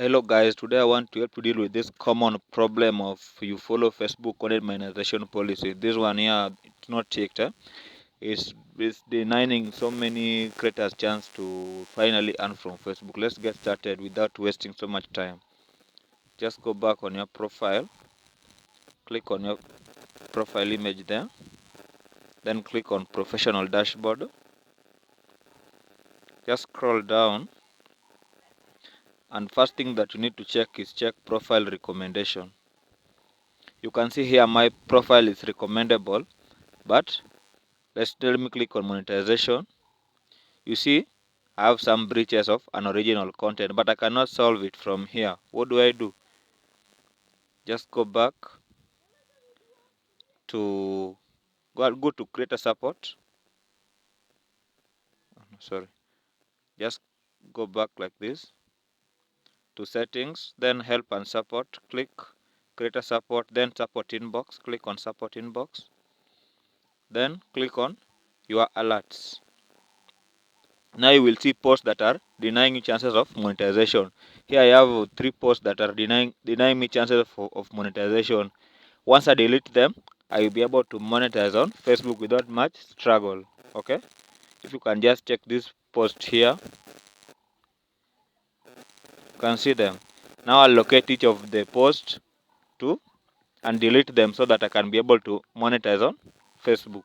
Hello guys, today I want to help you deal with this common problem of you follow Facebook content monetization policy. This one here, it's not checked. It's denying so many creators chance to finally earn from Facebook. Let's get started without wasting so much time. Just go back on your profile, click on your profile image there, then click on professional dashboard. Just scroll down, and first thing that you need to check is check profile recommendation. You can see here my profile is recommendable, but let me click on monetization. You see, I have some breaches of unoriginal content, but I cannot solve it from here. What do I do? Just go back to go to creator support. Sorry, just go back like this to settings, then help and support. Click creator support, then support inbox. Click on support inbox, then click on your alerts. Now you will see posts that are denying you chances of monetization. Here I have 3 posts that are denying me chances of monetization. Once I delete them, I will be able to monetize on Facebook without much struggle. Okay, if you can just check this post here, you can see them. Now I'll locate each of the posts to and delete them so that I can be able to monetize on Facebook.